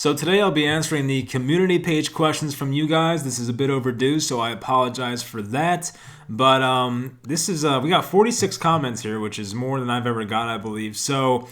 So today I'll be answering the community page questions from you guys. This is a bit overdue, so I apologize for that. But this is we got 46 comments here, which is more than I've ever got, I believe. So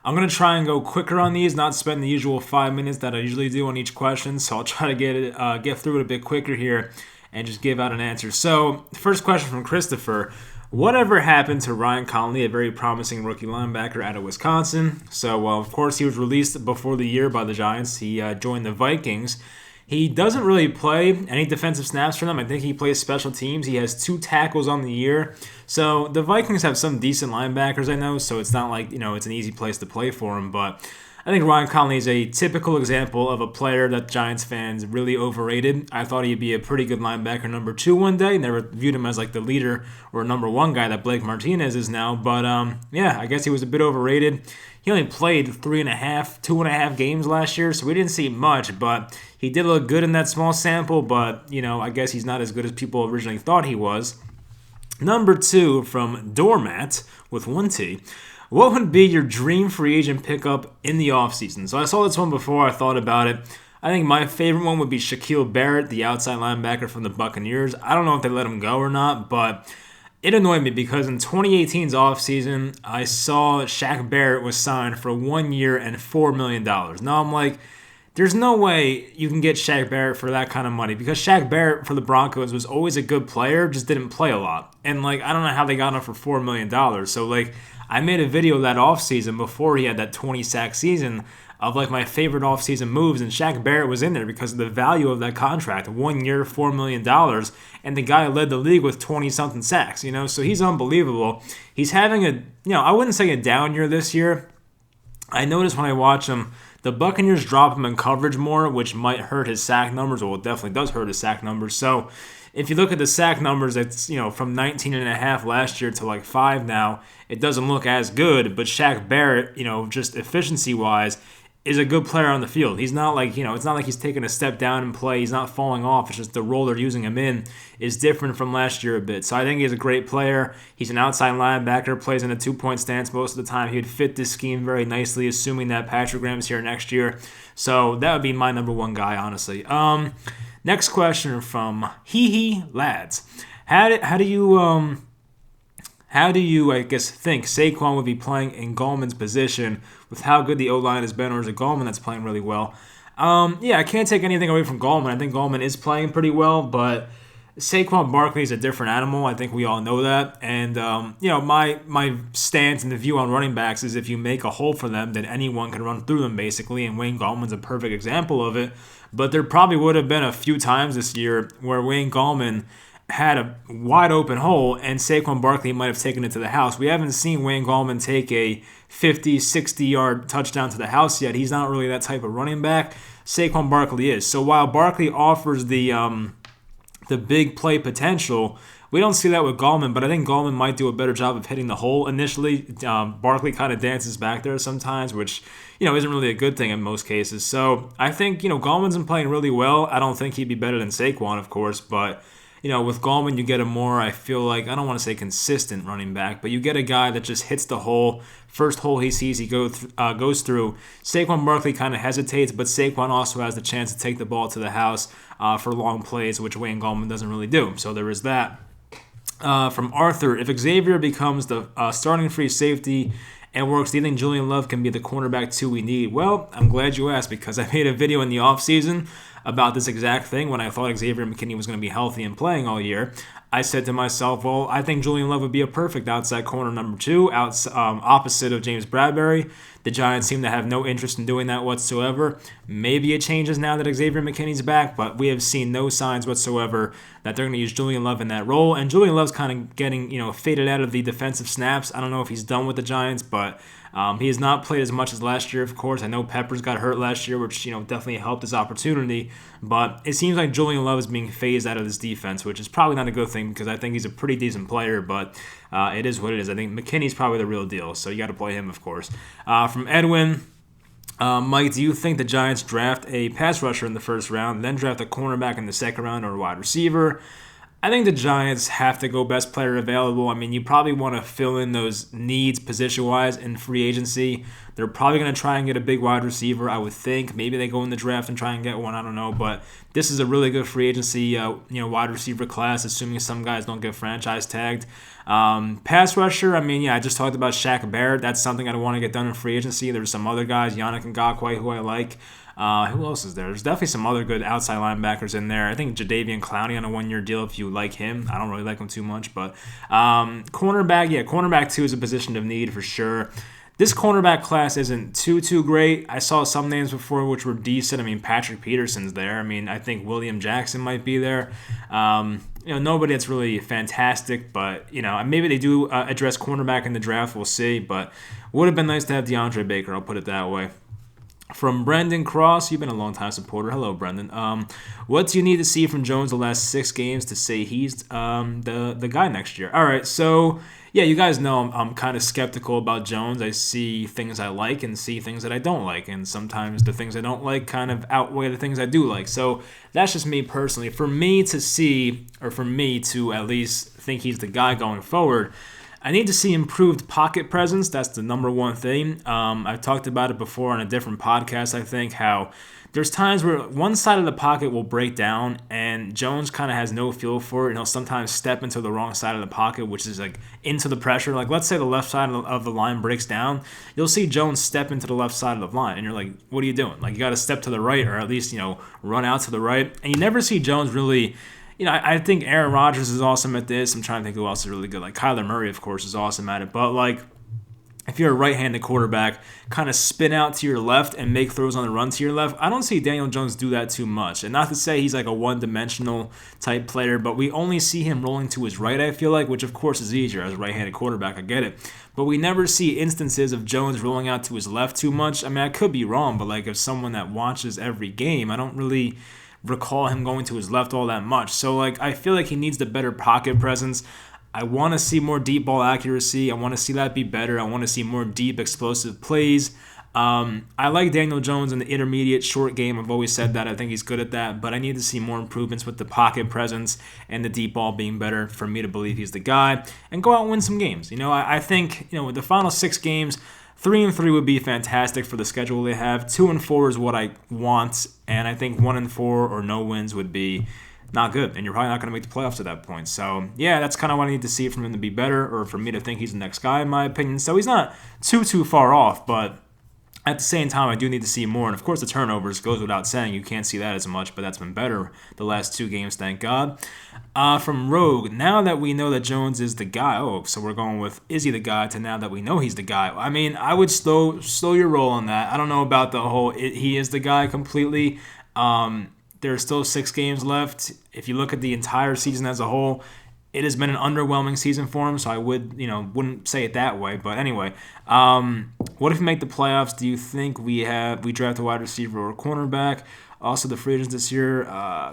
I'm gonna try and go quicker on these, not spend the usual 5 minutes that I usually do on each question. So I'll try to get through it a bit quicker here and just give out an answer. So the first question from Christopher. Whatever happened to Ryan Connelly, a very promising rookie linebacker out of Wisconsin? So, of course, he was released before the year by the Giants. He joined the Vikings. He doesn't really play any defensive snaps for them. I think he plays special teams. He has 2 tackles on the year. So the Vikings have some decent linebackers, I know, so it's not like, it's an easy place to play for him. But I think Ryan Connelly is a typical example of a player that Giants fans really overrated. I thought he'd be a pretty good linebacker number 2 one day. Never viewed him as like the leader or number 1 guy that Blake Martinez is now. But I guess he was a bit overrated. He only played 2.5 games last year, so we didn't see much. But he did look good in that small sample. But I guess he's not as good as people originally thought he was. Number 2 from Doormat with 1 T. What would be your dream free agent pickup in the offseason? So I saw this one before, I thought about it. I think my favorite one would be Shaquille Barrett, the outside linebacker from the Buccaneers. I don't know if they let him go or not, but it annoyed me because in 2018's offseason, I saw Shaq Barrett was signed for 1 year and $4 million. Now I'm like, there's no way you can get Shaq Barrett for that kind of money because Shaq Barrett for the Broncos was always a good player, just didn't play a lot. And I don't know how they got him for $4 million. So I made a video that offseason before he had that 20-sack season of my favorite offseason moves, and Shaq Barrett was in there because of the value of that contract. 1 year, $4 million, and the guy led the league with 20-something sacks, so he's unbelievable. He's having I wouldn't say a down year this year. I noticed when I watch him, the Buccaneers drop him in coverage more, which might hurt his sack numbers. Well, it definitely does hurt his sack numbers. So if you look at the sack numbers, it's from 19.5 last year to 5 now. It doesn't look as good, but Shaq Barrett, just efficiency-wise, is a good player on the field. He's not it's not like he's taking a step down in play. He's not falling off. It's just the role they're using him in is different from last year a bit. So I think he's a great player. He's an outside linebacker, plays in a 2-point stance most of the time. He would fit this scheme very nicely, assuming that Patrick Graham's here next year. So that would be my number 1 guy, honestly. Next question from Hee Lads. How do you think Saquon would be playing in Gallman's position with how good the O-line has been, or is it Gallman that's playing really well? I can't take anything away from Gallman. I think Gallman is playing pretty well, but Saquon Barkley is a different animal. I think we all know that. And, my stance and the view on running backs is if you make a hole for them, then anyone can run through them, basically, and Wayne Gallman's a perfect example of it. But there probably would have been a few times this year where Wayne Gallman had a wide open hole and Saquon Barkley might have taken it to the house. We haven't seen Wayne Gallman take a 50, 60-yard touchdown to the house yet. He's not really that type of running back. Saquon Barkley is. So while Barkley offers the big play potential, we don't see that with Gallman, but I think Gallman might do a better job of hitting the hole initially. Barkley kind of dances back there sometimes, which, isn't really a good thing in most cases. So I think, Gallman's been playing really well. I don't think he'd be better than Saquon, of course, but with Gallman, you get a more, I feel like, I don't want to say consistent running back, but you get a guy that just hits the hole. First hole he sees, he goes through. Saquon Barkley kind of hesitates, but Saquon also has the chance to take the ball to the house for long plays, which Wayne Gallman doesn't really do. So there is that. From Arthur, if Xavier becomes the starting free safety and works, do you think Julian Love can be the cornerback 2 we need? Well, I'm glad you asked because I made a video in the offseason about this exact thing when I thought Xavier McKinney was going to be healthy and playing all year. I said to myself, well, I think Julian Love would be a perfect outside corner number 2, opposite of James Bradbury. The Giants seem to have no interest in doing that whatsoever. Maybe it changes now that Xavier McKinney's back, but we have seen no signs whatsoever that they're going to use Julian Love in that role. And Julian Love's kind of getting, faded out of the defensive snaps. I don't know if he's done with the Giants, but he has not played as much as last year, of course. I know Peppers got hurt last year, which definitely helped his opportunity. But it seems like Julian Love is being phased out of this defense, which is probably not a good thing because I think he's a pretty decent player. But it is what it is. I think McKinney's probably the real deal, so you got to play him, of course. From Edwin, Mike, do you think the Giants draft a pass rusher in the first round, then draft a cornerback in the second round or a wide receiver? I think the Giants have to go best player available. I mean, you probably want to fill in those needs position-wise in free agency. They're probably going to try and get a big wide receiver, I would think. Maybe they go in the draft and try and get one. I don't know. But this is a really good free agency, wide receiver class, assuming some guys don't get franchise tagged. Pass rusher, I just talked about Shaq Barrett. That's something I want to get done in free agency. There's some other guys, Yannick Ngakoue, who I like. Who else is there? There's definitely some other good outside linebackers in there. I think Jadeveon Clowney on a one-year deal if you like him. I don't really like him too much. But cornerback too is a position of need for sure. This cornerback class isn't too great. I saw some names before which were decent. Patrick Peterson's there. I think William Jackson might be there. Nobody that's really fantastic, but, maybe they do address cornerback in the draft. We'll see. But would have been nice to have DeAndre Baker. I'll put it that way. From Brendan Cross, you've been a long-time supporter. Hello, Brendan. What do you need to see from Jones the last 6 games to say he's the guy next year? All right, so, yeah, you guys know I'm kind of skeptical about Jones. I see things I like and see things that I don't like, and sometimes the things I don't like kind of outweigh the things I do like. So that's just me personally. For me to at least think he's the guy going forward, I need to see improved pocket presence. That's the number one thing. I've talked about it before on a different podcast, I think, how there's times where one side of the pocket will break down and Jones kind of has no feel for it, and he'll sometimes step into the wrong side of the pocket, which is like into the pressure. Like, let's say the left side of the line breaks down. You'll see Jones step into the left side of the line, and you're like, what are you doing? Like, you got to step to the right or at least, run out to the right. And you never see Jones really... I think Aaron Rodgers is awesome at this. I'm trying to think who else is really good. Like Kyler Murray, of course, is awesome at it. But, if you're a right-handed quarterback, kind of spin out to your left and make throws on the run to your left, I don't see Daniel Jones do that too much. And not to say he's like a one-dimensional type player, but we only see him rolling to his right, I feel like, which, of course, is easier as a right-handed quarterback. I get it. But we never see instances of Jones rolling out to his left too much. I could be wrong, but, if someone that watches every game, I don't really recall him going to his left all that much. So, I feel like he needs the better pocket presence. I want to see more deep ball accuracy. I want to see that be better. I want to see more deep, explosive plays. I like Daniel Jones in the intermediate short game. I've always said that. I think he's good at that. But I need to see more improvements with the pocket presence and the deep ball being better for me to believe he's the guy and go out and win some games. I think, with the final 6 games, 3-3 would be fantastic for the schedule they have. 2-4 is what I want, and I think 1-4 or no wins would be not good, and you're probably not going to make the playoffs at that point. So, yeah, that's kind of what I need to see from him to be better, or for me to think he's the next guy, in my opinion. So he's not too far off, but at the same time, I do need to see more. And, of course, the turnovers goes without saying. You can't see that as much, but that's been better the last 2 games, thank God. From Rogue, now that we know that Jones is the guy, so we're going with is he the guy to now that we know he's the guy. I would slow your roll on that. I don't know about the whole he is the guy completely. There's still 6 games left. If you look at the entire season as a whole, it has been an underwhelming season for him, so I wouldn't say it that way. But anyway, what if we make the playoffs? Do you think we draft a wide receiver or a cornerback? Also, the free agents this year,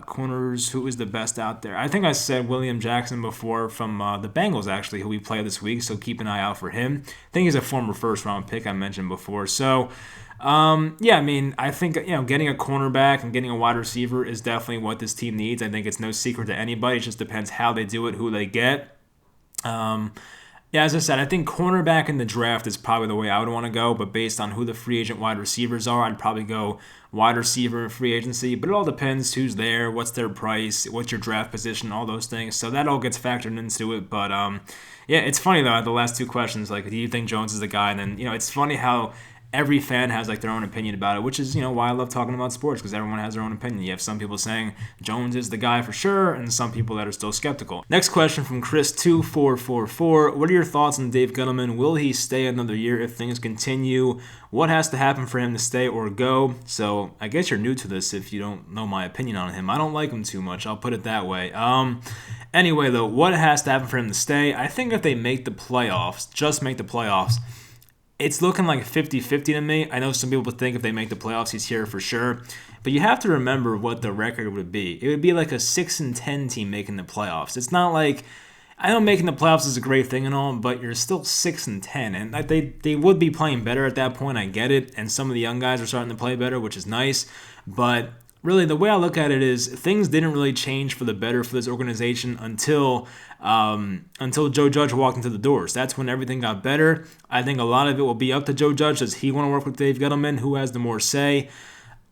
corners, who is the best out there? I think I said William Jackson before from the Bengals, actually, who we play this week, so keep an eye out for him. I think he's a former first-round pick I mentioned before. So, I think, getting a cornerback and getting a wide receiver is definitely what this team needs. I think it's no secret to anybody. It just depends how they do it, who they get. As I said, I think cornerback in the draft is probably the way I would want to go, but based on who the free agent wide receivers are, I'd probably go wide receiver in free agency, but it all depends who's there, what's their price, what's your draft position, all those things. So that all gets factored into it. But, it's funny, though, the last 2 questions, do you think Jones is the guy? And then, it's funny how every fan has their own opinion about it, which is why I love talking about sports, because everyone has their own opinion. You have some people saying Jones is the guy for sure, and some people that are still skeptical. Next question from Chris2444. What are your thoughts on Dave Gettleman? Will he stay another year if things continue? What has to happen for him to stay or go? So I guess you're new to this if you don't know my opinion on him. I don't like him too much. I'll put it that way. Anyway, though, what has to happen for him to stay? I think if they make the playoffs, just make the playoffs, it's looking like 50-50 to me. I know some people think if they make the playoffs, he's here for sure. But you have to remember what the record would be. It would be like a 6-10 team making the playoffs. It's not like, I know making the playoffs is a great thing and all, but you're still 6-10. And they would be playing better at that point. I get it. And some of the young guys are starting to play better, which is nice. But really, the way I look at it is things didn't really change for the better for this organization until Joe Judge walked into the doors. That's when everything got better. I think a lot of it will be up to Joe Judge. Does he want to work with Dave Gettleman? Who has the more say?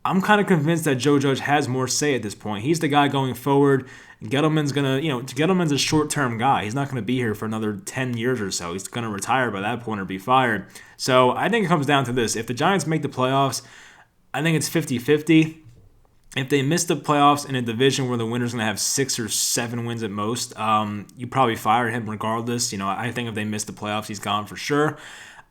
I'm kind of convinced that Joe Judge has more say at this point. He's the guy going forward. Gettleman's a short-term guy. He's not going to be here for another 10 years or so. He's going to retire by that point or be fired. So I think it comes down to this. If the Giants make the playoffs, I think it's 50-50. If they miss the playoffs in a division where the winner's going to have 6 or 7 wins at most, you probably fire him regardless. I think if they miss the playoffs, he's gone for sure.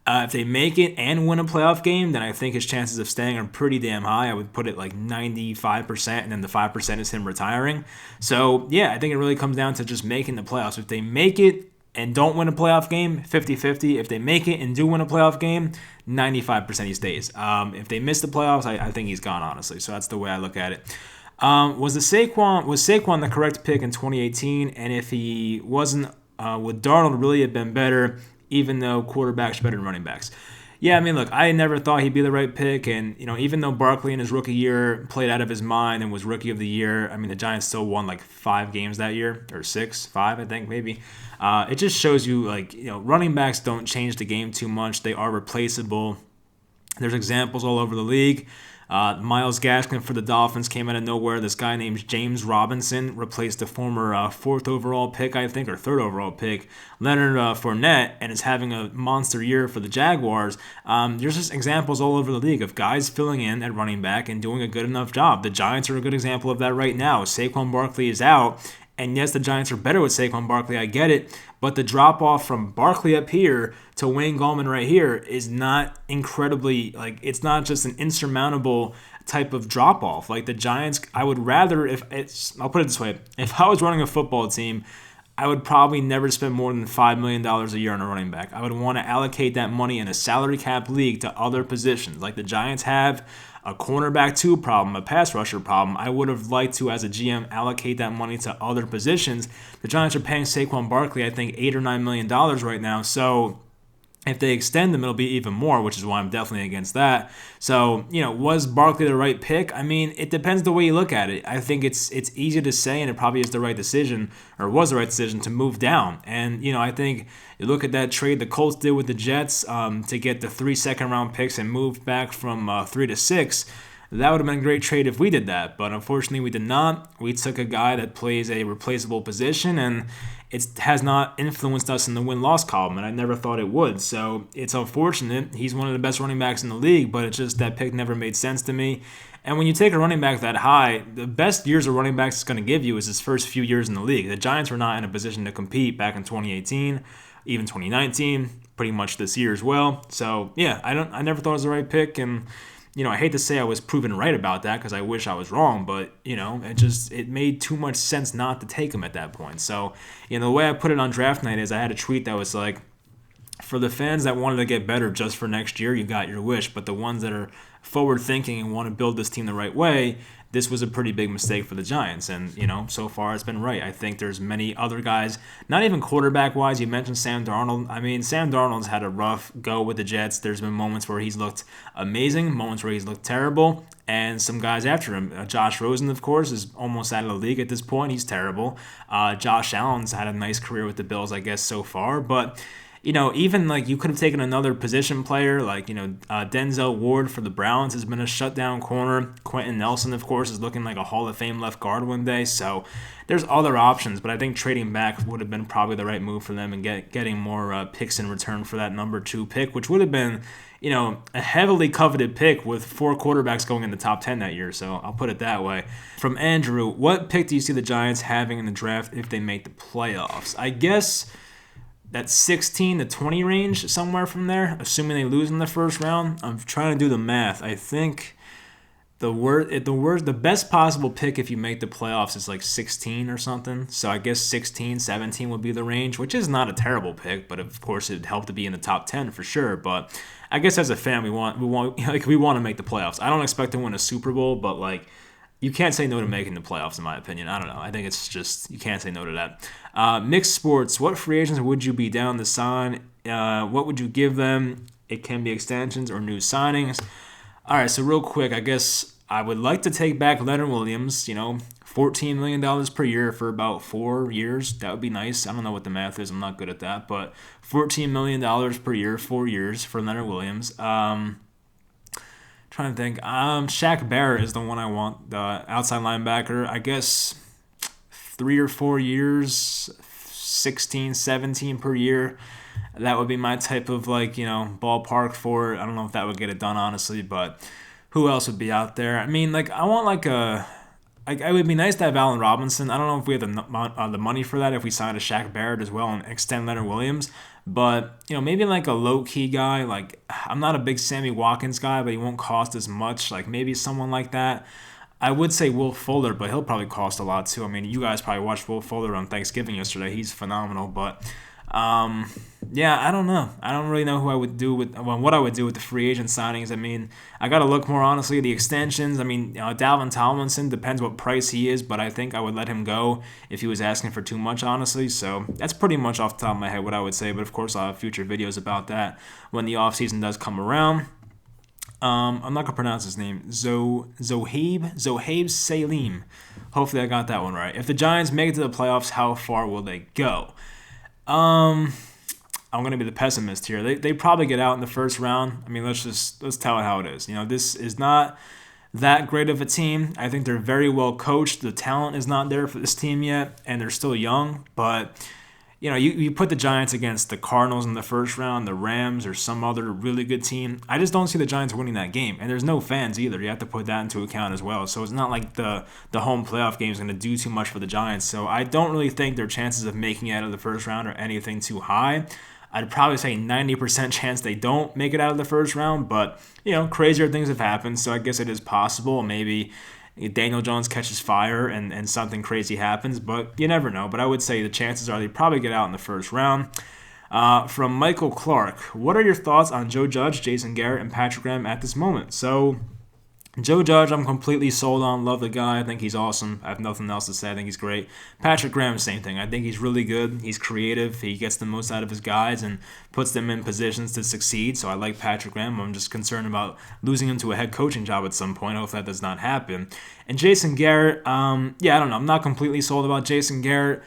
If they make it and win a playoff game, then I think his chances of staying are pretty damn high. I would put it like 95%, and then the 5% is him retiring. So, yeah, I think it really comes down to just making the playoffs. If they make it and don't win a playoff game, 50-50. If they make it and do win a playoff game, 95% he stays. If they miss the playoffs, I think he's gone, honestly. So that's the way I look at it. Was Saquon the correct pick in 2018? And if he wasn't, would Darnold really have been better, even though quarterbacks are better than running backs? Yeah, I mean, look, I never thought he'd be the right pick. And, even though Barkley in his rookie year played out of his mind and was rookie of the year, I mean, the Giants still won like 5 games that year, or 5, I think, maybe. It just shows you, running backs don't change the game too much. They are replaceable. There's examples all over the league. Myles Gaskin for the Dolphins came out of nowhere. This guy named James Robinson replaced the former 4th overall pick, I think, or 3rd overall pick, Leonard Fournette, and is having a monster year for the Jaguars. There's just examples all over the league of guys filling in at running back and doing a good enough job. The Giants are a good example of that right now. Saquon Barkley is out. And yes, the Giants are better with Saquon Barkley, I get it, but the drop-off from Barkley up here to Wayne Gallman right here is not incredibly, it's not just an insurmountable type of drop-off. Like the Giants, I would rather, I'll put it this way, if I was running a football team, I would probably never spend more than $5 million a year on a running back. I would want to allocate that money in a salary cap league to other positions. Like the Giants have a cornerback 2 problem, a pass rusher problem. I would have liked to, as a GM, allocate that money to other positions. The Giants are paying Saquon Barkley, I think, $8 or $9 million right now. So if they extend them, it'll be even more, which is why I'm definitely against that. So, was Barkley the right pick? I mean, it depends the way you look at it. I think it's easy to say, and it probably is the right decision, or was the right decision, to move down. And, I think you look at that trade the Colts did with the Jets to get the 3 second-round picks and move back from 3 to 6. That would have been a great trade if we did that, but unfortunately we did not. We took a guy that plays a replaceable position, and it has not influenced us in the win-loss column, and I never thought it would. So it's unfortunate. He's one of the best running backs in the league, but it's just that pick never made sense to me. And when you take a running back that high, the best years a running back is going to give you is his first few years in the league. The Giants were not in a position to compete back in 2018, even 2019, pretty much this year as well. So yeah, I never thought it was the right pick, and I hate to say I was proven right about that because I wish I was wrong, but, it made too much sense not to take him at that point. So, the way I put it on draft night is I had a tweet that was like, for the fans that wanted to get better just for next year, you got your wish, but the ones that are forward thinking and want to build this team the right way, this was a pretty big mistake for the Giants. And, so far it's been right. I think there's many other guys, not even quarterback-wise. You mentioned Sam Darnold. I mean, Sam Darnold's had a rough go with the Jets. There's been moments where he's looked amazing, moments where he's looked terrible, and some guys after him. Josh Rosen, of course, is almost out of the league at this point. He's terrible. Josh Allen's had a nice career with the Bills, I guess, so far, but even you could have taken another position player, Denzel Ward for the Browns has been a shutdown corner. Quentin Nelson, of course, is looking like a Hall of Fame left guard one day. So there's other options, but I think trading back would have been probably the right move for them and getting more picks in return for that number 2 pick, which would have been, a heavily coveted pick with 4 quarterbacks going in the top 10 that year. So I'll put it that way. From Andrew, what pick do you see the Giants having in the draft if they make the playoffs? I guess that 16 to 20 range, somewhere from there, assuming they lose in the first round. I'm trying to do the math. I think the best possible pick if you make the playoffs is 16 or something. So I guess 16, 17 would be the range, which is not a terrible pick, but of course it'd help to be in the top 10 for sure. But I guess as a fan, we want to make the playoffs. I don't expect to win a Super Bowl, but you can't say no to making the playoffs, in my opinion. I don't know. I think it's just, you can't say no to that. Mixed sports, what free agents would you be down to sign? What would you give them? It can be extensions or new signings. All right, so real quick, I guess I would like to take back Leonard Williams, $14 million per year for about 4 years. That would be nice. I don't know what the math is. I'm not good at that. But $14 million per year, 4 years for Leonard Williams. Trying to think. Shaq Barrett is the one I want, the outside linebacker. I guess 3 or 4 years, 16, 17 per year. That would be my type of ballpark for it. I don't know if that would get it done, honestly, but who else would be out there? I mean, I want it would be nice to have Allen Robinson. I don't know if we have the money for that if we sign a Shaq Barrett as well and extend Leonard Williams. But, maybe a low-key guy. I'm not a big Sammy Watkins guy, but he won't cost as much. Maybe someone like that. I would say Will Fuller, but he'll probably cost a lot too. I mean, you guys probably watched Will Fuller on Thanksgiving yesterday. He's phenomenal. But, I don't know. I don't really know what I would do with the free agent signings. I mean, I got to look more honestly at the extensions. I mean, Dalvin Tomlinson, depends what price he is, but I think I would let him go if he was asking for too much, honestly. So that's pretty much off the top of my head what I would say. But of course, I'll have future videos about that when the offseason does come around. I'm not gonna pronounce his name. Zohaib Salim. Hopefully, I got that one right. If the Giants make it to the playoffs, how far will they go? I'm gonna be the pessimist here. They probably get out in the first round. I mean, let's tell it how it is. This is not that great of a team. I think they're very well coached. The talent is not there for this team yet, and they're still young. But you put the Giants against the Cardinals in the first round, the Rams, or some other really good team. I just don't see the Giants winning that game. And there's no fans either. You have to put that into account as well. So it's not like the home playoff game is going to do too much for the Giants. So I don't really think their chances of making it out of the first round are anything too high. I'd probably say 90% chance they don't make it out of the first round. But, crazier things have happened. So I guess it is possible. Maybe Daniel Jones catches fire and something crazy happens, but you never know. But I would say the chances are they probably get out in the first round. From Michael Clark, what are your thoughts on Joe Judge, Jason Garrett, and Patrick Graham at this moment? So Joe Judge, I'm completely sold on. Love the guy. I think he's awesome. I have nothing else to say. I think he's great. Patrick Graham, same thing. I think he's really good. He's creative. He gets the most out of his guys and puts them in positions to succeed. So I like Patrick Graham. I'm just concerned about losing him to a head coaching job at some point. Hopefully that does not happen. And Jason Garrett, I don't know. I'm not completely sold about Jason Garrett.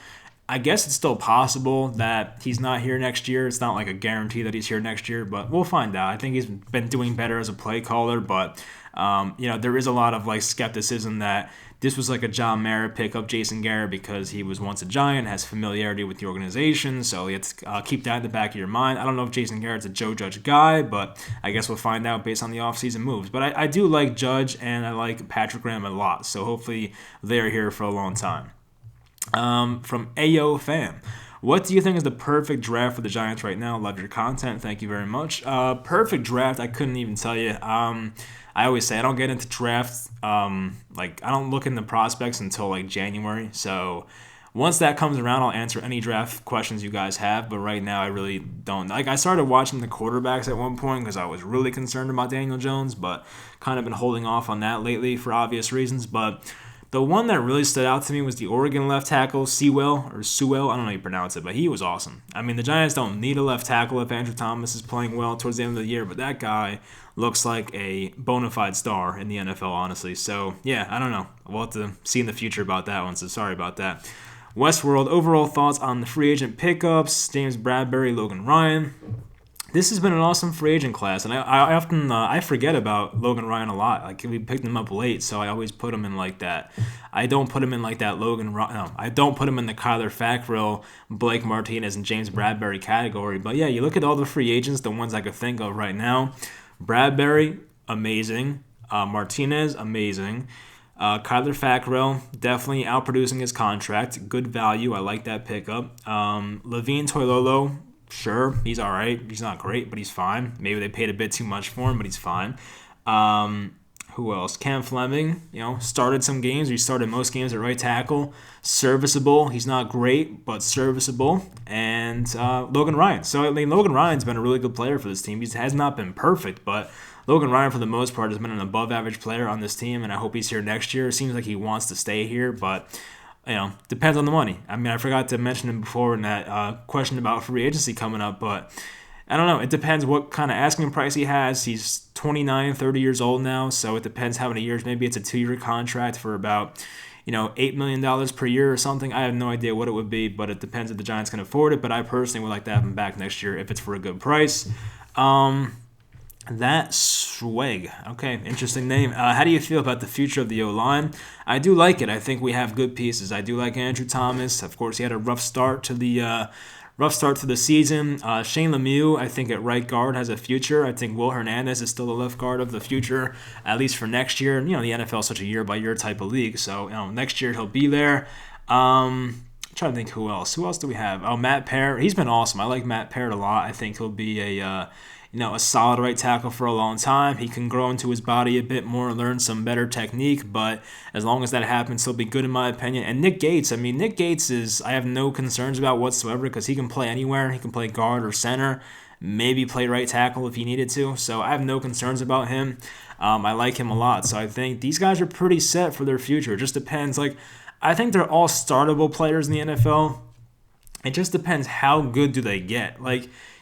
I guess it's still possible that he's not here next year. It's not like a guarantee that he's here next year, but we'll find out. I think he's been doing better as a play caller, but there is a lot of skepticism that this was a John Mara pickup, Jason Garrett, because he was once a Giant, has familiarity with the organization, so you have to keep that in the back of your mind. I don't know if Jason Garrett's a Joe Judge guy, but I guess we'll find out based on the offseason moves. But I do like Judge, and I like Patrick Graham a lot, so hopefully they're here for a long time. From Ayo Fam. What do you think is the perfect draft for the Giants right now? Love your content. Thank you very much. Perfect draft, I couldn't even tell you. I always say I don't get into drafts. I don't look into prospects until January. So once that comes around, I'll answer any draft questions you guys have. But right now, I really don't. I started watching the quarterbacks at one point because I was really concerned about Daniel Jones, but kind of been holding off on that lately for obvious reasons. But the one that really stood out to me was the Oregon left tackle, Sewell, I don't know how you pronounce it, but he was awesome. I mean, the Giants don't need a left tackle if Andrew Thomas is playing well towards the end of the year, but that guy looks like a bona fide star in the NFL, honestly. So, yeah, I don't know. We'll have to see in the future about that one, so sorry about that. Westworld, overall thoughts on the free agent pickups, James Bradbury, Logan Ryan. This has been an awesome free agent class, and I often I forget about Logan Ryan a lot. We picked him up late, so I always put him in that. I don't put him in that Logan Ryan. No, I don't put him in the Kyler Fackrell, Blake Martinez, and James Bradbury category. But yeah, you look at all the free agents, the ones I could think of right now. Bradbury, amazing. Martinez, amazing. Kyler Fackrell, definitely outproducing his contract. Good value. I like that pickup. Levine Toilolo. Sure, he's all right. He's not great, but he's fine. Maybe they paid a bit too much for him, but he's fine. Who else? Cam Fleming, started some games. He started most games at right tackle. Serviceable. He's not great, but serviceable. And Logan Ryan. So, Logan Ryan's been a really good player for this team. He has not been perfect, but Logan Ryan, for the most part, has been an above-average player on this team, and I hope he's here next year. It seems like he wants to stay here, but depends on the money. I mean, I forgot to mention him before in that question about free agency coming up, but I don't know. It depends what kind of asking price he has. He's 29, 30 years old now, so it depends how many years. Maybe it's a 2-year contract for about, $8 million per year or something. I have no idea what it would be, but it depends if the Giants can afford it. But I personally would like to have him back next year if it's for a good price. That Swag. Okay, interesting name. How do you feel about the future of the O-line? I do like it. I think we have good pieces. I do like Andrew Thomas. Of course, he had a rough start to the season. Shane Lemieux, I think at right guard has a future. I think Will Hernandez is still the left guard of the future, at least for next year. The NFL is such a year-by-year type of league, so next year he'll be there. Trying to think who else. Who else do we have? Oh, Matt Parrott. He's been awesome. I like Matt Parrott a lot. I think he'll be a solid right tackle for a long time. He can grow into his body a bit more, learn some better technique, but as long as that happens, he'll be good in my opinion. And Nick Gates, I have no concerns about whatsoever because he can play anywhere. He can play guard or center, maybe play right tackle if he needed to. So I have no concerns about him. I like him a lot. So I think these guys are pretty set for their future. It just depends. I think they're all startable players in the NFL. It just depends how good do they get.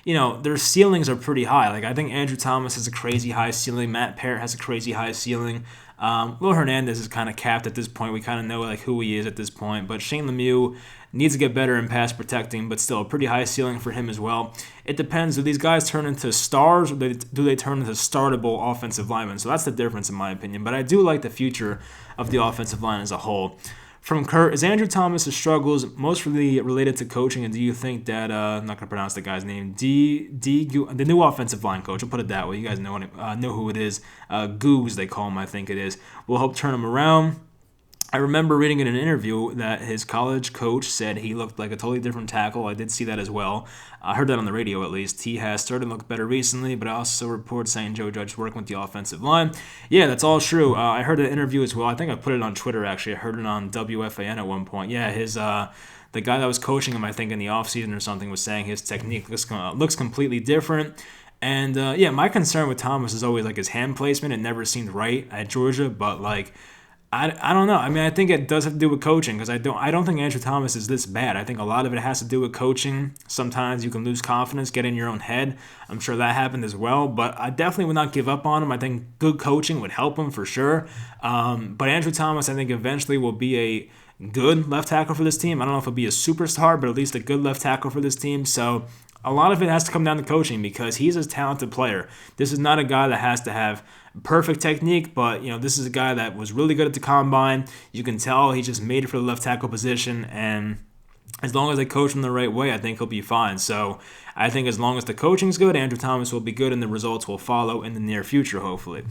Their ceilings are pretty high. I think Andrew Thomas has a crazy high ceiling. Matt Parrott has a crazy high ceiling. Will Hernandez is kind of capped at this point. We kind of know who he is at this point. But Shane Lemieux needs to get better in pass protecting, but still a pretty high ceiling for him as well. It depends. Do these guys turn into stars or do they turn into startable offensive linemen? So that's the difference in my opinion. But I do like the future of the offensive line as a whole. From Kurt, is Andrew Thomas' struggles mostly related to coaching, and do you think that, I'm not going to pronounce the guy's name, the new offensive line coach, I'll put it that way, you guys know who it is, Goose they call him, I think it is, will help turn him around? I remember reading in an interview that his college coach said he looked like a totally different tackle. I did see that as well. I heard that on the radio at least. He has started to look better recently, but I also report saying Joe Judge working with the offensive line. Yeah, that's all true. I heard the interview as well. I think I put it on Twitter actually. I heard it on WFAN at one point. Yeah, the guy that was coaching him, I think in the offseason or something, was saying his technique looks completely different. And my concern with Thomas is always his hand placement. It never seemed right at Georgia, but I don't know. I think it does have to do with coaching because I don't think Andrew Thomas is this bad. I think a lot of it has to do with coaching. Sometimes you can lose confidence, get in your own head. I'm sure that happened as well, but I definitely would not give up on him. I think good coaching would help him for sure. But Andrew Thomas, I think eventually will be a good left tackle for this team. I don't know if he'll be a superstar, but at least a good left tackle for this team. So a lot of it has to come down to coaching because he's a talented player. This is not a guy that has to have perfect technique, but this is a guy that was really good at the combine. You can tell he just made it for the left tackle position, and as long as they coach him the right way, I think he'll be fine. So I think as long as the coaching's good, Andrew Thomas will be good, and the results will follow in the near future, hopefully.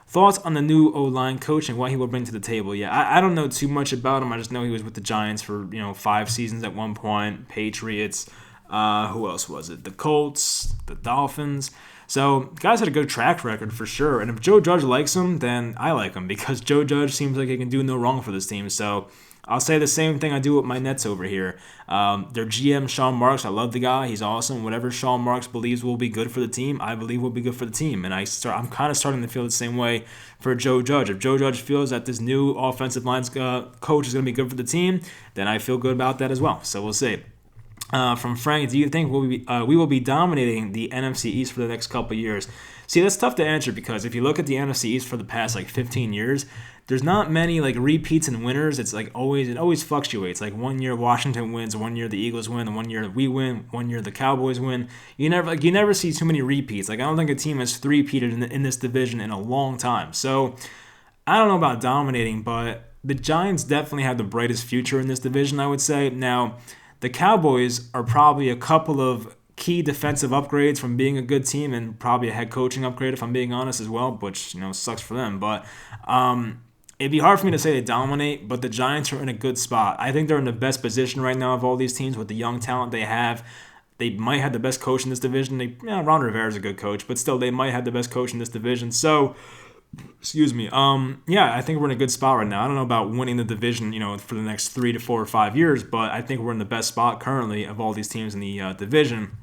Thoughts on the new O-line coach and what he will bring to the table? Yeah, I don't know too much about him. I just know he was with the Giants for 5 seasons at one point, Patriots. Who else was it? The Colts, the Dolphins. So, guys had a good track record for sure. And if Joe Judge likes him, then I like him because Joe Judge seems like he can do no wrong for this team. So, I'll say the same thing I do with my Nets over here. Their GM, Sean Marks, I love the guy. He's awesome. Whatever Sean Marks believes will be good for the team, I believe will be good for the team. And I'm kind of starting to feel the same way for Joe Judge. If Joe Judge feels that this new offensive lines coach is going to be good for the team, then I feel good about that as well. So, we'll see. From Frank, do you think we will be dominating the NFC East for the next couple years? See, that's tough to answer because if you look at the NFC East for the past 15 years, there's not many repeats and winners. It always fluctuates. 1 year Washington wins, 1 year the Eagles win, and 1 year we win, 1 year the Cowboys win. You never see too many repeats. I don't think a team has three-peated in this division in a long time. So I don't know about dominating, but the Giants definitely have the brightest future in this division, I would say. Now, the Cowboys are probably a couple of key defensive upgrades from being a good team and probably a head coaching upgrade, if I'm being honest as well, which, sucks for them. But it'd be hard for me to say they dominate, but the Giants are in a good spot. I think they're in the best position right now of all these teams with the young talent they have. They might have the best coach in this division. Ron Rivera's a good coach, but still, they might have the best coach in this division. So, excuse me. I think we're in a good spot right now. I don't know about winning the division, for the next 3 to 4 or 5 years, but I think we're in the best spot currently of all these teams in the division.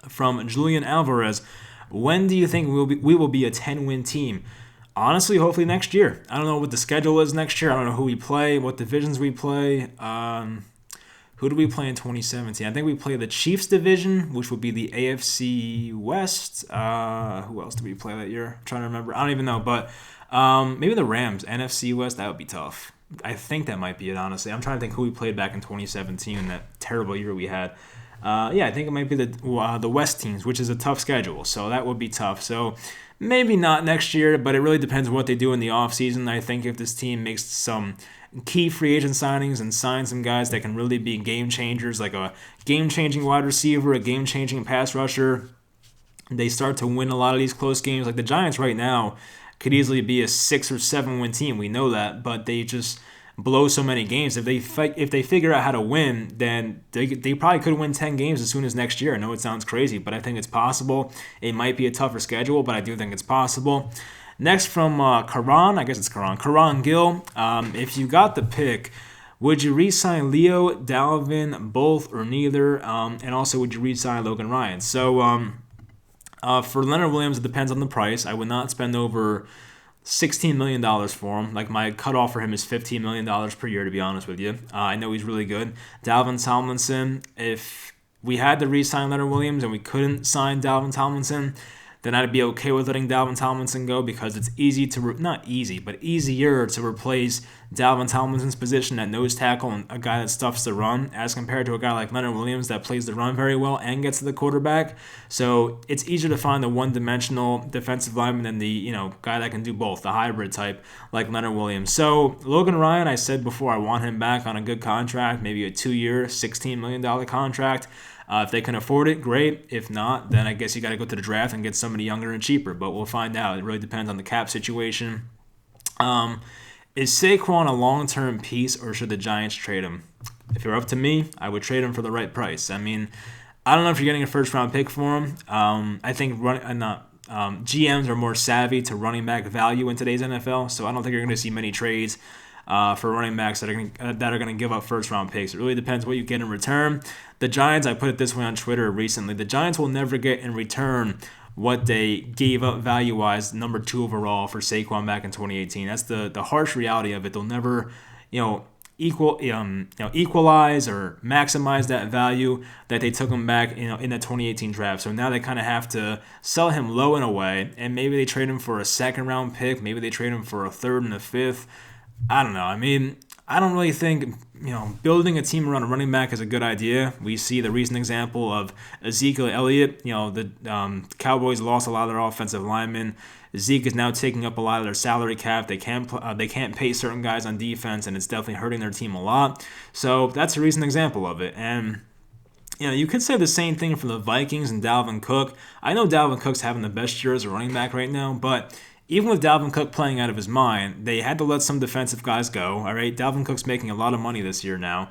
From Julian Alvarez, when do you think we will be a 10-win team? Honestly, hopefully next year. I don't know what the schedule is next year. I don't know who we play, what divisions we play. Who do we play in 2017? I think we play the Chiefs division, which would be the AFC West. Who else did we play that year? I'm trying to remember. I don't even know, but maybe the Rams, NFC West. That would be tough. I think that might be it, honestly. I'm trying to think who we played back in 2017 in that terrible year we had. I think it might be the West teams, which is a tough schedule, so that would be tough. So maybe not next year, but it really depends on what they do in the offseason. I think if this team makes some key free agent signings and sign some guys that can really be game changers, like a game-changing wide receiver, a game-changing pass rusher, they start to win a lot of these close games. Like the Giants right now could easily be a 6 or 7 win team. We know that, but they just blow so many games. If they figure out how to win, then they probably could win 10 games as soon as next year. I know it sounds crazy, but I think it's possible. It might be a tougher schedule, but I do think it's possible. Next from Karan Gill. If you got the pick, would you re-sign Leo, Dalvin, both, or neither? And also, would you re-sign Logan Ryan? So for Leonard Williams, it depends on the price. I would not spend over $16 million for him. Like, my cutoff for him is $15 million per year, to be honest with you. I know he's really good. Dalvin Tomlinson, if we had to re-sign Leonard Williams and we couldn't sign Dalvin Tomlinson, then I'd be okay with letting Dalvin Tomlinson go because it's easier to replace Dalvin Tomlinson's position at nose tackle and a guy that stuffs the run as compared to a guy like Leonard Williams that plays the run very well and gets to the quarterback. So it's easier to find the one-dimensional defensive lineman than the guy that can do both, the hybrid type like Leonard Williams. So Logan Ryan, I said before, I want him back on a good contract, maybe a 2-year, $16 million contract. If they can afford it, great. If not, then I guess you got to go to the draft and get somebody younger and cheaper. But we'll find out. It really depends on the cap situation. Is Saquon a long-term piece, or should the Giants trade him? If you're up to me, I would trade him for the right price. I mean, I don't know if you're getting a first-round pick for him. I think GMs are more savvy to running back value in today's NFL, so I don't think you're going to see many trades for running backs that are going to give up first-round picks. It really depends what you get in return. The Giants, I put it this way on Twitter recently, the Giants will never get in return what they gave up value-wise, number 2 overall for Saquon back in 2018. That's the harsh reality of it. They'll never, equalize or maximize that value that they took him back, in the 2018 draft. So now they kind of have to sell him low in a way, and maybe they trade him for a second-round pick. Maybe they trade him for a third and a fifth. I don't know. I mean, I don't really think, building a team around a running back is a good idea. We see the recent example of Ezekiel Elliott. The Cowboys lost a lot of their offensive linemen. Zeke is now taking up a lot of their salary cap. They can't pay certain guys on defense, and it's definitely hurting their team a lot. So that's a recent example of it. And you could say the same thing for the Vikings and Dalvin Cook. I know Dalvin Cook's having the best year as a running back right now, but even with Dalvin Cook playing out of his mind, they had to let some defensive guys go. All right, Dalvin Cook's making a lot of money this year now.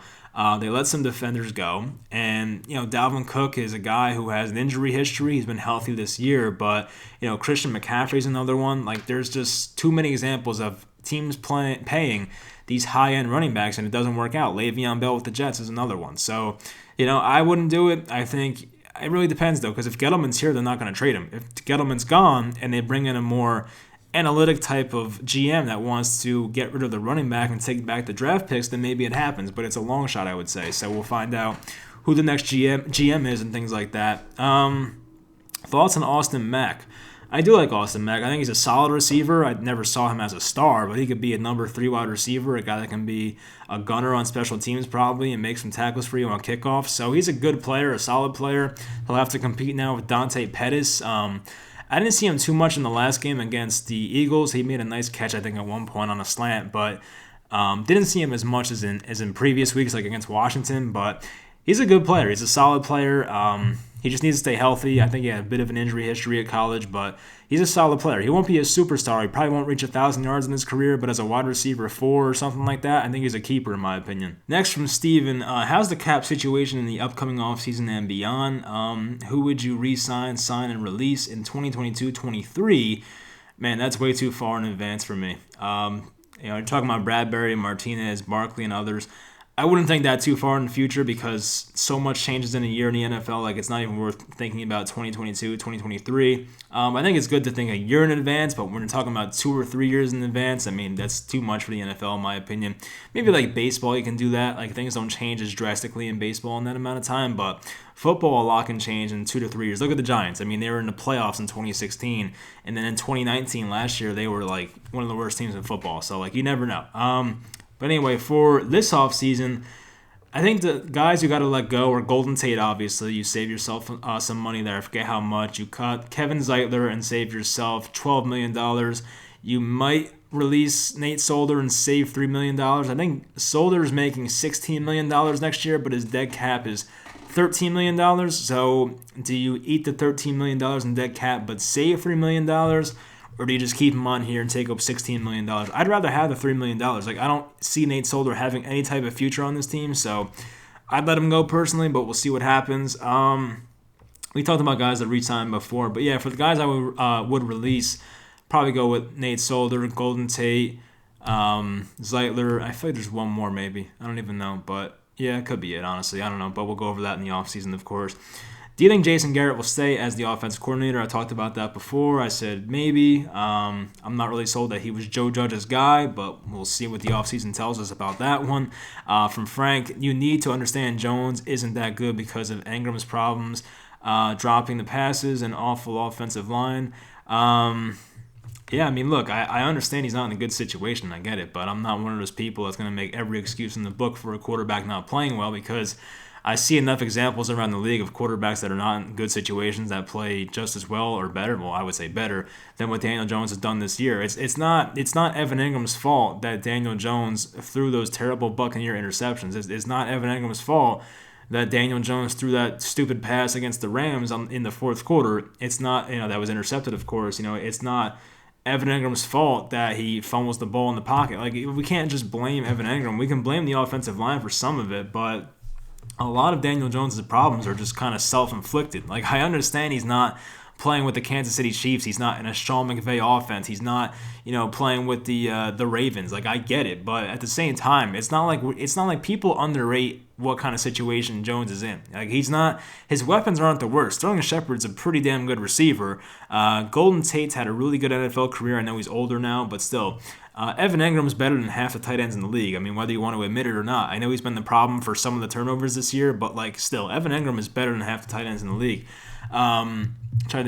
They let some defenders go, and Dalvin Cook is a guy who has an injury history. He's been healthy this year, but Christian McCaffrey's another one. Like, there's just too many examples of teams paying these high-end running backs, and it doesn't work out. Le'Veon Bell with the Jets is another one. So I wouldn't do it. I think it really depends, though, because if Gettleman's here, they're not going to trade him. If Gettleman's gone and they bring in a more analytic type of GM that wants to get rid of the running back and take back the draft picks, then maybe it happens. But it's a long shot, I would say. So we'll find out who the next GM is and things like that. Thoughts on Austin Mack? I do like Austin Mack. I think he's a solid receiver. I never saw him as a star, but he could be a number 3 wide receiver, a guy that can be a gunner on special teams probably and make some tackles for you on kickoff. So he's a good player, a solid player. He'll have to compete now with Dante Pettis. I didn't see him too much in the last game against the Eagles. He made a nice catch, I think, at one point on a slant, but didn't see him as much as in previous weeks, like against Washington. But he's a good player. He's a solid player. He just needs to stay healthy. I think he had a bit of an injury history at college, but he's a solid player. He won't be a superstar. He probably won't reach 1,000 yards in his career, but as a wide receiver 4 or something like that, I think he's a keeper in my opinion. Next from Steven, how's the cap situation in the upcoming offseason and beyond? Who would you re-sign, sign, and release in 2022-23? Man, that's way too far in advance for me. You're talking about Bradbury, Martinez, Barkley, and others. I wouldn't think that too far in the future because so much changes in a year in the NFL. Like, it's not even worth thinking about 2022, 2023. I think it's good to think a year in advance, but when you're talking about 2 or 3 years in advance, I mean, that's too much for the NFL, in my opinion. Maybe like baseball, you can do that. Like, things don't change as drastically in baseball in that amount of time, but football, a lot can change in 2 to 3 years. Look at the Giants. I mean, they were in the playoffs in 2016, and then in 2019, last year, they were like one of the worst teams in football. So, like, you never know. But anyway, for this offseason, I think the guys you got to let go are Golden Tate, obviously. You save yourself some money there. I forget how much. You cut Kevin Zeitler and save yourself $12 million. You might release Nate Solder and save $3 million. I think Solder is making $16 million next year, but his dead cap is $13 million. So do you eat the $13 million in dead cap but save $3 million? Or do you just keep him on here and take up $16 million? I'd rather have the $3 million. Like, I don't see Nate Solder having any type of future on this team, so I'd let him go personally, but we'll see what happens. We talked about guys that re-signed before, but yeah, for the guys I would release, probably go with Nate Solder, Golden Tate, Zeitler. I feel like there's one more maybe. I don't even know, but yeah, it could be it, honestly. I don't know, but we'll go over that in the offseason, of course. Do you think Jason Garrett will stay as the offensive coordinator? I talked about that before. I said maybe. I'm not really sold that he was Joe Judge's guy, but we'll see what the offseason tells us about that one. From Frank, you need to understand Jones isn't that good because of Engram's problems, dropping the passes, and awful offensive line. Yeah, I mean, look, I understand he's not in a good situation. I get it, but I'm not one of those people that's going to make every excuse in the book for a quarterback not playing well because I see enough examples around the league of quarterbacks that are not in good situations that play just as well or better. Well, I would say better than what Daniel Jones has done this year. It's not Evan Engram's fault that Daniel Jones threw those terrible Buccaneer interceptions. It's not Evan Engram's fault that Daniel Jones threw that stupid pass against the Rams in the fourth quarter. It's not, that was intercepted, of course. It's not Evan Engram's fault that he fumbles the ball in the pocket. Like, we can't just blame Evan Engram. We can blame the offensive line for some of it, but a lot of Daniel Jones' problems are just kind of self-inflicted. Like, I understand he's not playing with the Kansas City Chiefs. He's not in a Sean McVay offense. He's not, playing with the Ravens. Like, I get it, but at the same time, it's not like people underrate what kind of situation Jones is in. Like, his weapons aren't the worst. Sterling Shepard's a pretty damn good receiver. Golden Tate's had a really good NFL career. I know he's older now, but still. Evan Engram's better than half the tight ends in the league. I mean, whether you want to admit it or not. I know he's been the problem for some of the turnovers this year, but, still, Evan Engram is better than half the tight ends in the league.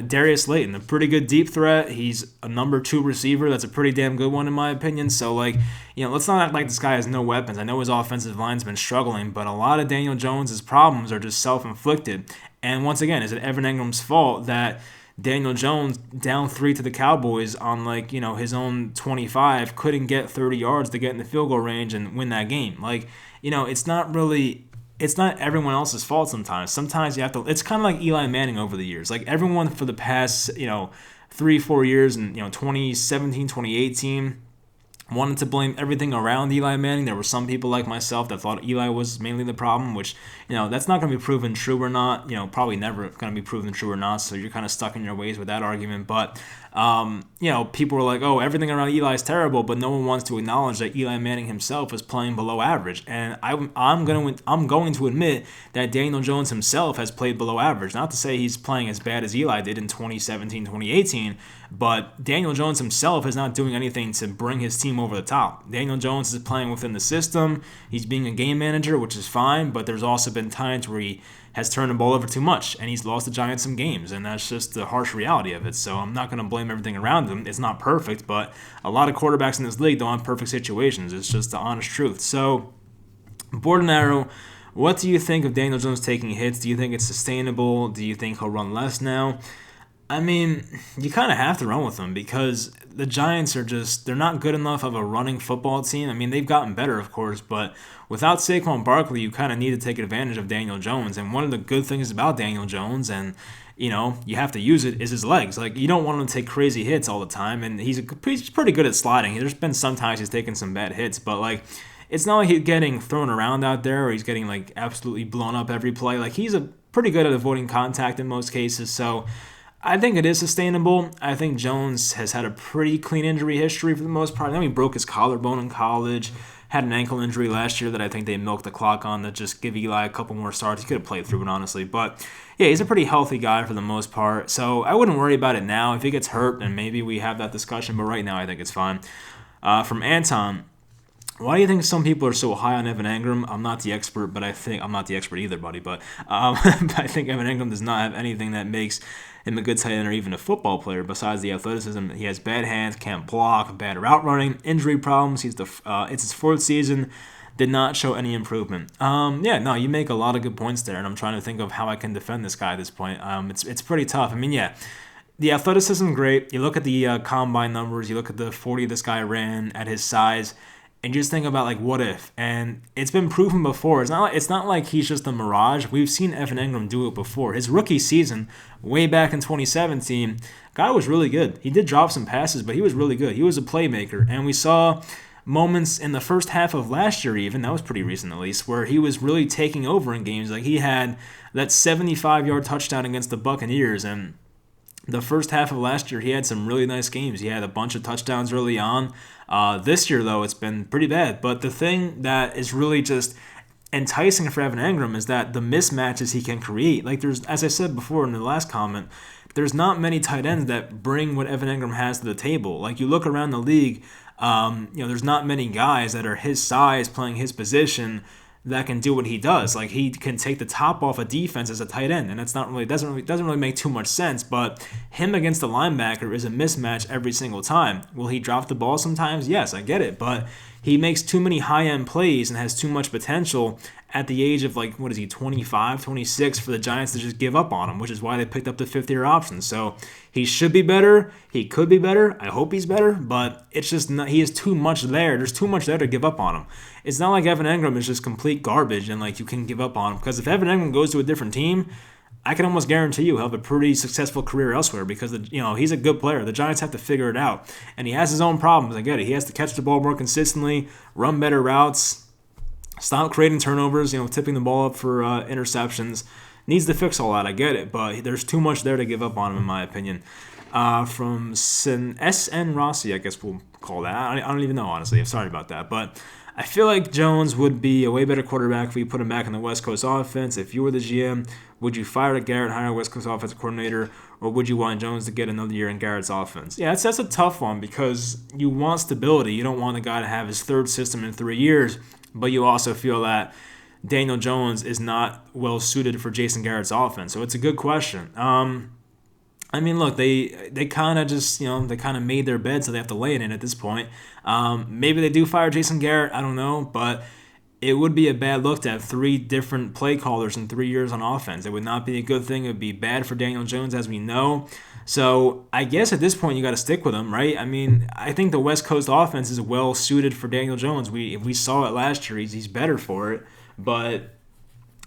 Darius Slayton, a pretty good deep threat. He's a number 2 receiver. That's a pretty damn good one in my opinion. So, let's not act like this guy has no weapons. I know his offensive line's been struggling, but a lot of Daniel Jones' problems are just self-inflicted. And once again, is it Evan Engram's fault that Daniel Jones, down 3 to the Cowboys on, his own 25, couldn't get 30 yards to get in the field goal range and win that game? It's not everyone else's fault sometimes. Sometimes you have to – it's kind of like Eli Manning over the years. Like, everyone for the past, 3-4 years in, 2017, 2018 – wanted to blame everything around Eli Manning. There were some people like myself that thought Eli was mainly the problem, which, that's not going to be proven true or not. Probably never going to be proven true or not, so you're kind of stuck in your ways with that argument. But, people were like, oh, everything around Eli is terrible, but no one wants to acknowledge that Eli Manning himself is playing below average. And I'm going to admit that Daniel Jones himself has played below average. Not to say he's playing as bad as Eli did in 2017, 2018, but Daniel Jones himself is not doing anything to bring his team over the top. Daniel Jones is playing within the system. He's being a game manager, which is fine, but there's also been times where he has turned the ball over too much, and he's lost the Giants some games, and that's just the harsh reality of it. So I'm not going to blame everything around him. It's not perfect, but a lot of quarterbacks in this league don't have perfect situations. It's just the honest truth. So, board and arrow, what do you think of Daniel Jones taking hits? Do you think it's sustainable? Do you think he'll run less now? I mean, you kind of have to run with them because the Giants are they're not good enough of a running football team. I mean, they've gotten better, of course, but without Saquon Barkley, you kind of need to take advantage of Daniel Jones. And one of the good things about Daniel Jones, and, you have to use it, is his legs. Like, you don't want him to take crazy hits all the time, and he's pretty good at sliding. There's been some times he's taken some bad hits, but, it's not like he's getting thrown around out there or he's getting, absolutely blown up every play. He's pretty good at avoiding contact in most cases, so I think it is sustainable. I think Jones has had a pretty clean injury history for the most part. I know he broke his collarbone in college, had an ankle injury last year that I think they milked the clock on to just give Eli a couple more starts. He could have played through it, honestly. But, yeah, he's a pretty healthy guy for the most part. So I wouldn't worry about it now. If he gets hurt, then maybe we have that discussion. But right now, I think it's fine. From Anton, why do you think some people are so high on Evan Engram? I'm not the expert, but I think I'm not the expert either, buddy. But I think Evan Engram does not have anything that makes him a good tight end or even a football player. Besides the athleticism, he has bad hands, can't block, bad route running, injury problems. It's his fourth season. Did not show any improvement. You make a lot of good points there, and I'm trying to think of how I can defend this guy at this point. It's pretty tough. I mean, yeah. The athleticism, great. You look at the combine numbers. You look at the 40 this guy ran at his size. And just think about, like, what if? And it's been proven before. It's not like he's just a mirage. We've seen Evan Engram do it before. His rookie season, way back in 2017, guy was really good. He did drop some passes, but he was really good. He was a playmaker. And we saw moments in the first half of last year even, that was pretty recent at least, where he was really taking over in games. Like, he had that 75-yard touchdown against the Buccaneers, and the first half of last year, he had some really nice games. He had a bunch of touchdowns early on. This year, though, it's been pretty bad. But the thing that is really just enticing for Evan Engram is that the mismatches he can create. Like, there's, as I said before in the last comment, there's not many tight ends that bring what Evan Engram has to the table. Like, you look around the league, there's not many guys that are his size playing his position that can do what he does. Like, he can take the top off a defense as a tight end, and that's not really doesn't really make too much sense. But him against the linebacker is a mismatch every single time. Will he drop the ball sometimes? Yes, I get it, but he makes too many high-end plays and has too much potential at the age of, like, 25, 26 for the Giants to just give up on him, which is why they picked up the fifth-year option. So he should be better. He could be better. I hope he's better, but it's just not, he is too much there. There's too much there to give up on him. It's not like Evan Engram is just complete garbage and, like, you can give up on him. Because if Evan Engram goes to a different team, I can almost guarantee you he'll have a pretty successful career elsewhere because, he's a good player. The Giants have to figure it out. And he has his own problems. I get it. He has to catch the ball more consistently, run better routes, stop creating turnovers, tipping the ball up for interceptions. Needs to fix all that. I get it. But there's too much there to give up on him, in my opinion. From S.N. Rossi, I guess we'll call that. I don't even know, honestly. I'm sorry about that. But I feel like Jones would be a way better quarterback if we put him back in the West Coast offense. If you were the GM, would you fire Garrett, hire a West Coast offensive coordinator, or would you want Jones to get another year in Garrett's offense? Yeah, that's a tough one because you want stability. You don't want a guy to have his third system in 3 years, but you also feel that Daniel Jones is not well suited for Jason Garrett's offense. So it's a good question. Look, they kind of just, they kind of made their bed, so they have to lay it in at this point. Maybe they do fire Jason Garrett, I don't know, but it would be a bad look to have 3 different play callers in 3 years on offense. It would not be a good thing. It would be bad for Daniel Jones, as we know. So I guess at this point you got to stick with him, right? I think the West Coast offense is well suited for Daniel Jones. We saw it last year. He's better for it, but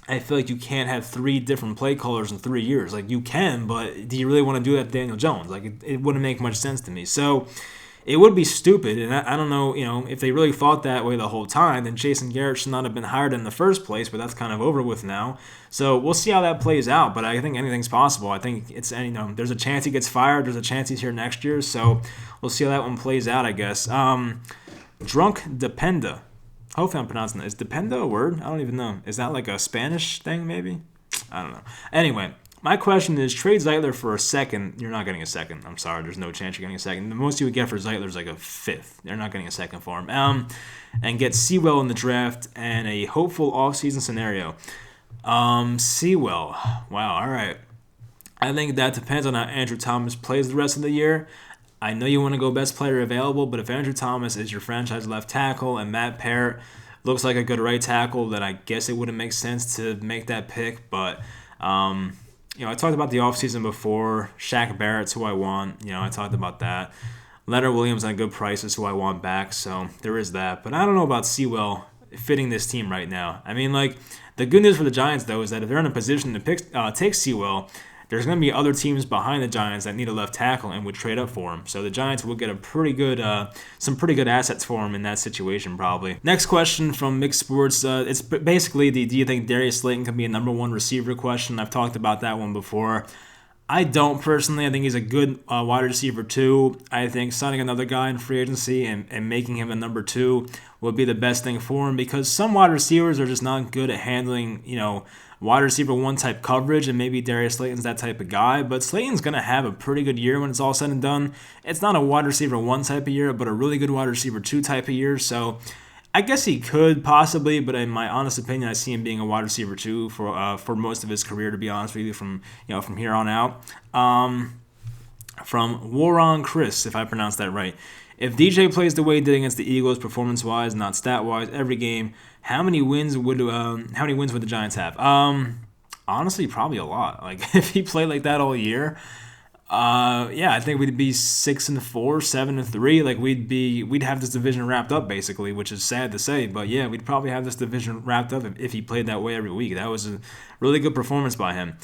I feel like you can't have 3 different play callers in 3 years. Like, you can, but do you really want to do that to Daniel Jones? Like, it wouldn't make much sense to me. So it would be stupid, and I don't know, if they really thought that way the whole time, then Jason Garrett should not have been hired in the first place, but that's kind of over with now. So we'll see how that plays out, but I think anything's possible. I think it's, there's a chance he gets fired. There's a chance he's here next year, so we'll see how that one plays out, I guess. Drunk Dependa. Hopefully I'm pronouncing that. Is Dependa a word? I don't even know. Is that like a Spanish thing, maybe? I don't know. Anyway, my question is, trade Zeitler for a second. You're not getting a second. I'm sorry. There's no chance you're getting a second. The most you would get for Zeitler is like a 5th. They're not getting a second for him. And get Sewell in the draft and a hopeful offseason scenario. Sewell. Wow, all right. I think that depends on how Andrew Thomas plays the rest of the year. I know you want to go best player available, but if Andrew Thomas is your franchise left tackle and Matt Parrott looks like a good right tackle, then I guess it wouldn't make sense to make that pick. But, I talked about the offseason before. Shaq Barrett's who I want. I talked about that. Leonard Williams on a good price is who I want back, so there is that. But I don't know about Sewell fitting this team right now. The good news for the Giants, though, is that if they're in a position to take Sewell, there's going to be other teams behind the Giants that need a left tackle and would trade up for him. So the Giants will get some pretty good assets for him in that situation, probably. Next question from Mixed Sports. It's basically do you think Darius Slayton can be a number 1 receiver question? I've talked about that one before. I don't personally. I think he's a good wide receiver too. I think signing another guy in free agency and making him a number 2 would be the best thing for him, because some wide receivers are just not good at handling, wide receiver one type coverage, and maybe Darius Slayton's that type of guy, but Slayton's going to have a pretty good year when it's all said and done. It's not a wide receiver one type of year, but a really good wide receiver two type of year, so I guess he could possibly, but in my honest opinion, I see him being a wide receiver two for most of his career, to be honest with you, from here on out. From Waron Chris, if I pronounced that right. If DJ plays the way he did against the Eagles, performance-wise, not stat-wise, every game, how many wins would the Giants have? Honestly, probably a lot. Like, if he played like that all year, I think we'd be 6-4, 7-3. Like, we'd have this division wrapped up basically, which is sad to say, but yeah, we'd probably have this division wrapped up if he played that way every week. That was a really good performance by him.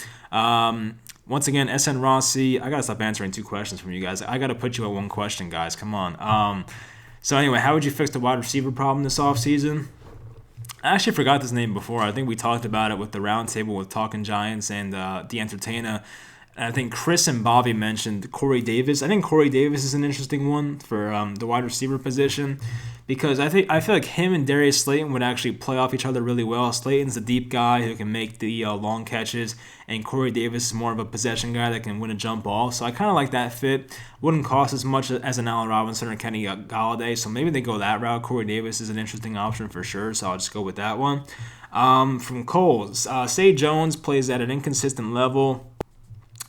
Once again, SN Rossi, I gotta stop answering 2 questions from you guys. I gotta put you at 1 question, guys. Come on. So anyway, how would you fix the wide receiver problem this offseason? I actually forgot this name before. I think we talked about it with the roundtable with Talking Giants and The Entertainer. And I think Chris and Bobby mentioned Corey Davis. I think Corey Davis is an interesting one for the wide receiver position, because I feel like him and Darius Slayton would actually play off each other really well. Slayton's a deep guy who can make the long catches, and Corey Davis is more of a possession guy that can win a jump ball. So I kind of like that fit. Wouldn't cost as much as an Allen Robinson or Kenny Galladay, so maybe they go that route. Corey Davis is an interesting option for sure, so I'll just go with that one. From Cole, Say Jones plays at an inconsistent level.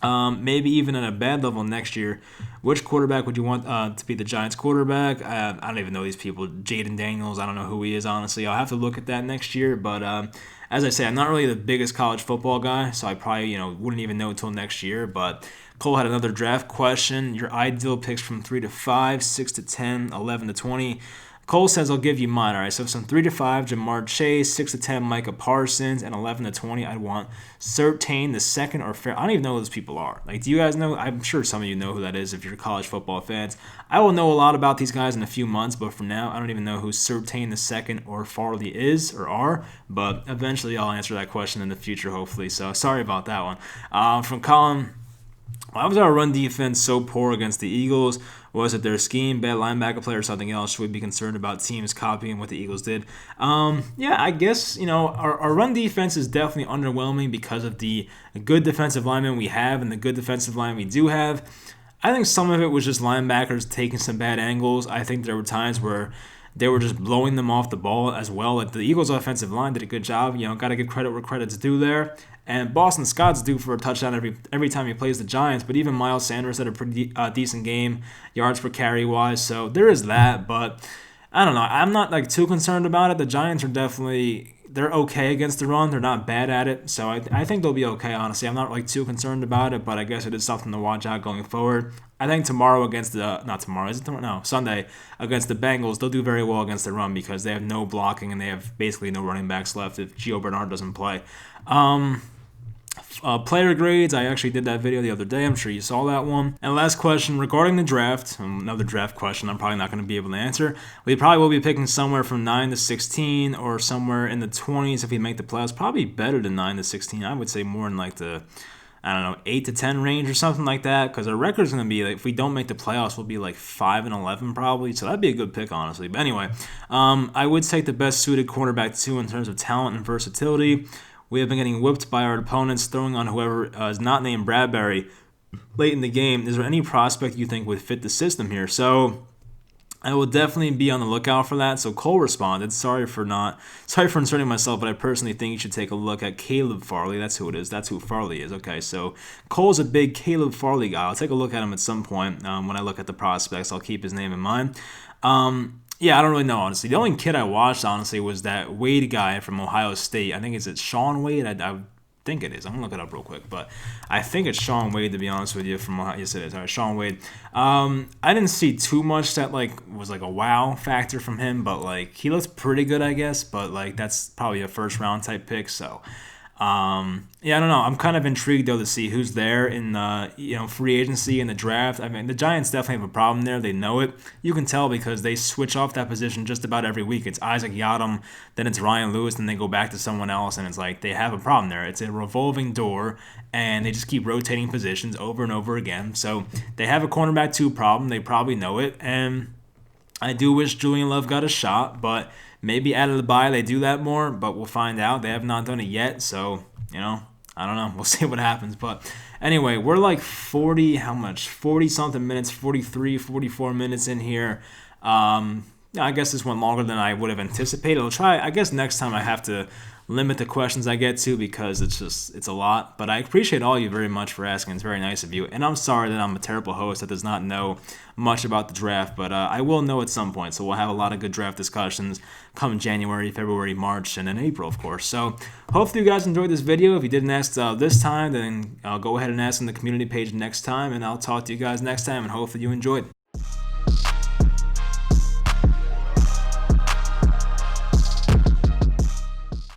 Maybe even at a bad level next year. Which quarterback would you want to be the Giants' quarterback? I don't even know these people. Jaden Daniels, I don't know who he is, honestly. I'll have to look at that next year. But as I say, I'm not really the biggest college football guy, so I probably wouldn't even know until next year. But Cole had another draft question. Your ideal picks from 3 to 5, 6 to 10, 11 to 20. Cole says, I'll give you mine. All right, so from 3 to 5, Jamar Chase, 6 to 10, Micah Parsons, and 11 to 20, I'd want Surtain the second or Fair. I don't even know who those people are. Like, do you guys know? I'm sure some of you know who that is if you're college football fans. I will know a lot about these guys in a few months, but for now, I don't even know who Surtain the second or Farley is or are, but eventually I'll answer that question in the future, hopefully. So sorry about that one. From Colin, why was our run defense so poor against the Eagles? Was it their scheme, bad linebacker play, or something else? Should we be concerned about teams copying what the Eagles did? I guess, our run defense is definitely underwhelming because of the good defensive linemen we have and the good defensive line we do have. I think some of it was just linebackers taking some bad angles. I think there were times where they were just blowing them off the ball as well. Like, the Eagles' offensive line did a good job. Got to give credit where credit's due there. And Boston Scott's due for a touchdown every time he plays the Giants. But even Miles Sanders had a pretty decent game, yards per carry wise. So there is that. But I don't know. I'm not too concerned about it. The Giants are they're okay against the run. They're not bad at it. So I think they'll be okay, honestly. I'm not too concerned about it, but I guess it is something to watch out going forward. I think tomorrow against Sunday against the Bengals, they'll do very well against the run because they have no blocking and they have basically no running backs left if Gio Bernard doesn't play. Player grades, I actually did that video the other day. I'm sure you saw that one. And last question regarding the draft, another draft question I'm probably not going to be able to answer. We probably will be picking somewhere from 9 to 16 or somewhere in the 20s if we make the playoffs. Probably better than 9 to 16. I would say more in the 8 to 10 range or something like that, because our record's going to be, if we don't make the playoffs, we'll be 5-11 probably, so that'd be a good pick, honestly. But anyway, I would take the best suited cornerback too in terms of talent and versatility. We have been getting whipped by our opponents, throwing on whoever is not named Bradbury late in the game. Is there any prospect you think would fit the system here? So I will definitely be on the lookout for that. So Cole responded, sorry for inserting myself, but I personally think you should take a look at Caleb Farley. That's who it is. That's who Farley is. Okay, so Cole's a big Caleb Farley guy. I'll take a look at him at some point when I look at the prospects. I'll keep his name in mind. I don't really know, honestly. The only kid I watched, honestly, was that Wade guy from Ohio State. I think it's Sean Wade. I think it is. I'm going to look it up real quick. But I think it's Sean Wade, to be honest with you. From Ohio. Yes, it is. All right, Sean Wade. I didn't see too much that, was a wow factor from him. But, he looks pretty good, I guess. But, that's probably a first-round type pick. So, I don't know. I'm kind of intrigued, though, to see who's there in, free agency and the draft. I mean, the Giants definitely have a problem there. They know it. You can tell because they switch off that position just about every week. It's Isaac Yiadom, then it's Ryan Lewis, then they go back to someone else, and it's they have a problem there. It's a revolving door, and they just keep rotating positions over and over again. So they have a cornerback 2 problem. They probably know it, and I do wish Julian Love got a shot, but maybe out of the bye they do that more, but we'll find out. They have not done it yet, so, I don't know. We'll see what happens. But anyway, we're like 40, how much? 40-something minutes, 43, 44 minutes in here. I guess this went longer than I would have anticipated. I'll try. I guess next time I have to limit the questions I get to because it's a lot. But I appreciate all you very much for asking. It's very nice of you. And I'm sorry that I'm a terrible host that does not know much about the draft. But I will know at some point. So we'll have a lot of good draft discussions come January, February, March, and then April, of course. So hopefully you guys enjoyed this video. If you didn't ask this time, then go ahead and ask in the community page next time. And I'll talk to you guys next time. And hopefully you enjoyed.